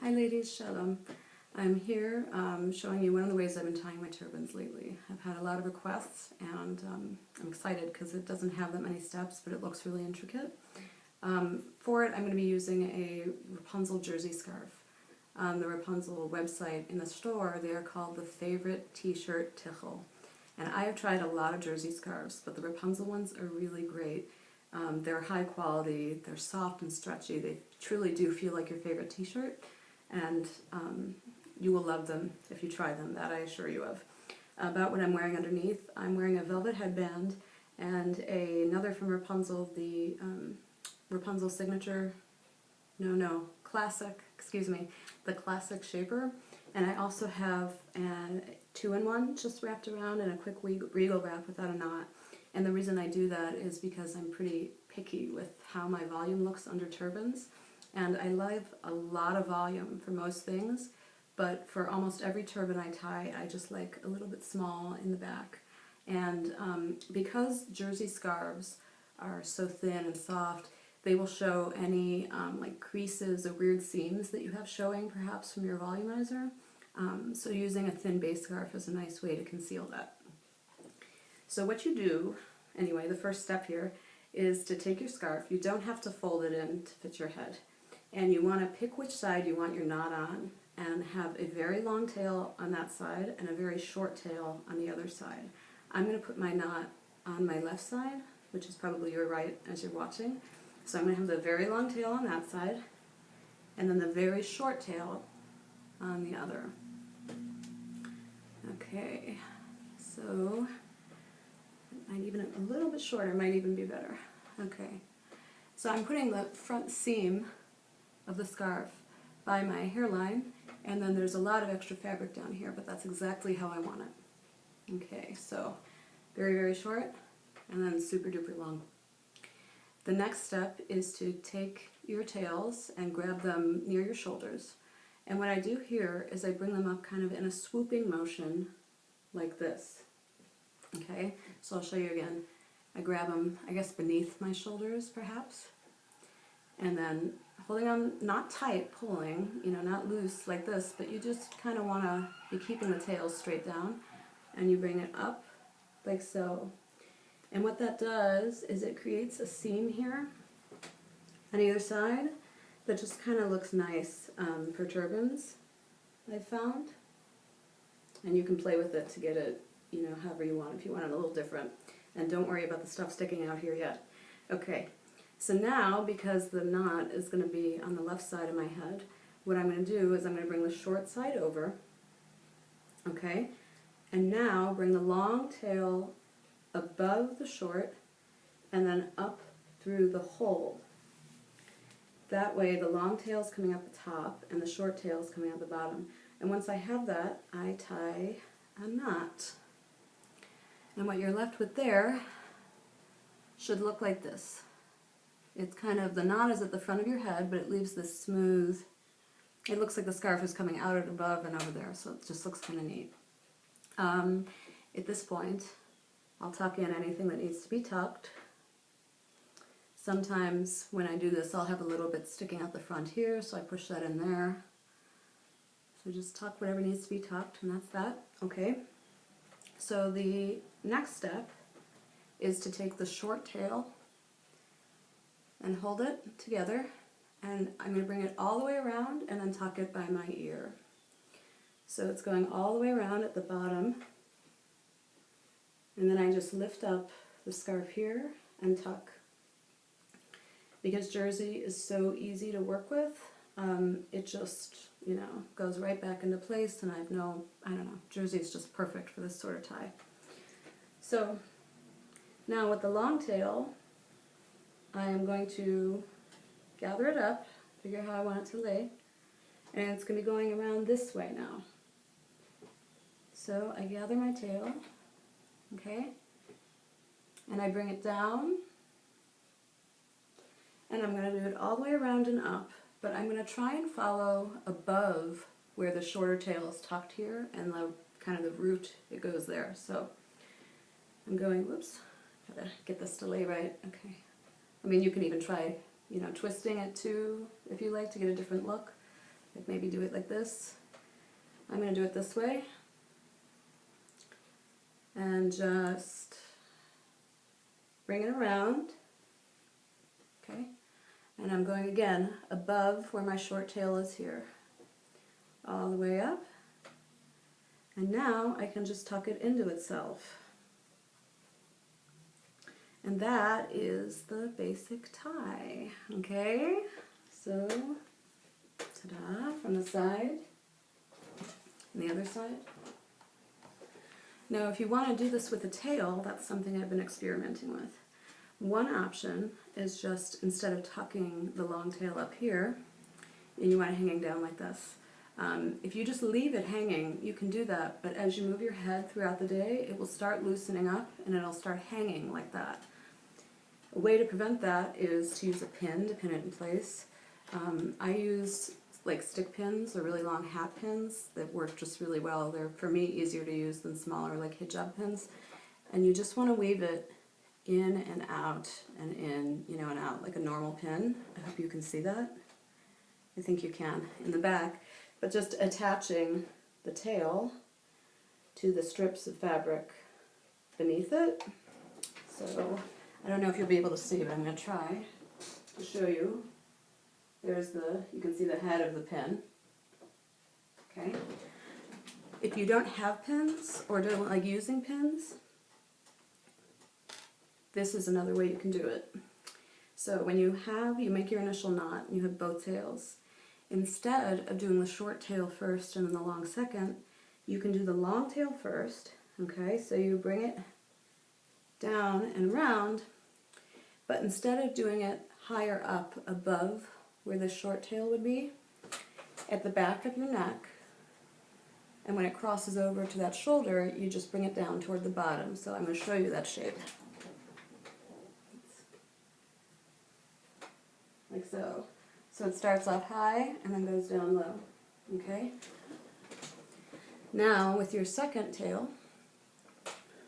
Hi ladies, shalom. I'm here showing you one of the ways I've been tying my turbans lately. I've had a lot of requests and I'm excited because it doesn't have that many steps, but it looks really intricate. For it I'm going to be using a Wrapunzel jersey scarf. The Wrapunzel website in the store, they are called the Favorite T-Shirt Tichel. And I have tried a lot of jersey scarves, but the Wrapunzel ones are really great. They're high quality, they're soft and stretchy, they truly do feel like your favorite t-shirt, and you will love them if you try them, that I assure you of. About what I'm wearing underneath, I'm wearing a velvet headband and another from Wrapunzel, the Wrapunzel signature, classic, the classic shaper, and I also have a 2-in-1 just wrapped around in a quick regal wrap without a knot. And the reason I do that is because I'm pretty picky with how my volume looks under turbans. And I love a lot of volume for most things, but for almost every turban I tie, I just like a little bit small in the back. And because jersey scarves are so thin and soft, they will show any like creases or weird seams that you have showing perhaps from your volumizer. So using a thin base scarf is a nice way to conceal that. So what you do, anyway, the first step here is to take your scarf. You don't have to fold it in to fit your head. And you want to pick which side you want your knot on and have a very long tail on that side and a very short tail on the other side. I'm going to put my knot on my left side, which is probably your right as you're watching. So I'm going to have the very long tail on that side and then the very short tail on the other. Okay, so might even a little bit shorter, might even be better. Okay, so I'm putting the front seam of the scarf by my hairline, and then there's a lot of extra fabric down here, but that's exactly how I want it. Okay, so very, very short, and then super duper long. The next step is to take your tails and grab them near your shoulders. And what I do here is I bring them up kind of in a swooping motion like this. Okay, so I'll show you again. I grab them, I guess, beneath my shoulders, perhaps, and then holding on, not tight, pulling, not loose like this, but you just kind of want to be keeping the tails straight down, and you bring it up like so. And what that does is it creates a seam here on either side that just kind of looks nice for turbans, I've found. And you can play with it to get it however you want, if you want it a little different. And don't worry about the stuff sticking out here yet. Okay, so now, because the knot is going to be on the left side of my head, what I'm going to do is I'm going to bring the short side over, okay, and now bring the long tail above the short and then up through the hole. That way the long tail is coming up the top and the short tail is coming out the bottom. And once I have that, I tie a knot. And what you're left with there should look like this. It's kind of, the knot is at the front of your head, but it leaves this smooth, it looks like the scarf is coming out and above and over there, so it just looks kind of neat. At this point, I'll tuck in anything that needs to be tucked. Sometimes when I do this, I'll have a little bit sticking out the front here, so I push that in there. So just tuck whatever needs to be tucked, and that's that. Okay. So the next step is to take the short tail and hold it together, and I'm going to bring it all the way around and then tuck it by my ear. So it's going all the way around at the bottom, and then I just lift up the scarf here and tuck. Because jersey is so easy to work with, it just, goes right back into place, and jersey is just perfect for this sort of tie. So now with the long tail, I am going to gather it up, figure how I want it to lay, and it's going to be going around this way now. So I gather my tail, okay, and I bring it down, and I'm going to do it all the way around and up, but I'm going to try and follow above where the shorter tail is tucked here, and the kind of the root, it goes there. So I'm going, whoops, gotta get this to lay right, okay. I mean, you can even try, twisting it too, if you like, to get a different look. Like maybe do it like this. I'm going to do it this way. And just bring it around. Okay. And I'm going again above where my short tail is here. All the way up. And now I can just tuck it into itself. And that is the basic tie. Okay? So, ta-da, from the side. And the other side. Now if you want to do this with a tail, that's something I've been experimenting with. One option is just, instead of tucking the long tail up here, and you want it hanging down like this. If you just leave it hanging, you can do that, but as you move your head throughout the day, it will start loosening up and it'll start hanging like that. A way to prevent that is to use a pin to pin it in place. I use like stick pins or really long hat pins that work just really well. They're, for me, easier to use than smaller like hijab pins. And you just want to weave it in and out and in, you know, and out like a normal pin. I hope you can see that. I think you can in the back. But just attaching the tail to the strips of fabric beneath it. So I don't know if you'll be able to see, but I'm going to try to show you. There's the, you can see the head of the pin. Okay. If you don't have pins or don't like using pins, this is another way you can do it. So when you make your initial knot and you have both tails, instead of doing the short tail first and then the long second, you can do the long tail first. Okay, so you bring it down and around, but instead of doing it higher up above where the short tail would be, at the back of your neck, and when it crosses over to that shoulder, you just bring it down toward the bottom. So I'm going to show you that shape. Like so. So it starts off high and then goes down low. Okay? Now with your second tail,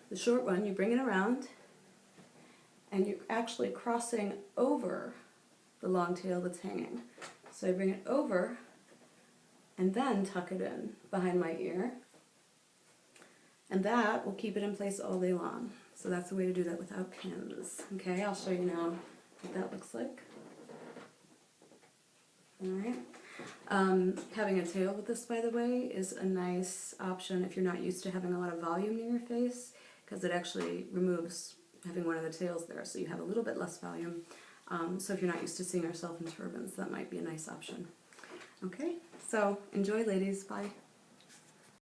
the short one, you bring it around and you're actually crossing over the long tail that's hanging. So I bring it over and then tuck it in behind my ear. And that will keep it in place all day long. So that's the way to do that without pins. Okay, I'll show you now what that looks like. Alright. Having a tail with this, by the way, is a nice option if you're not used to having a lot of volume near your face, because it actually removes having one of the tails there, so you have a little bit less volume. So if you're not used to seeing yourself in turbans, that might be a nice option. Okay, so enjoy, ladies. Bye.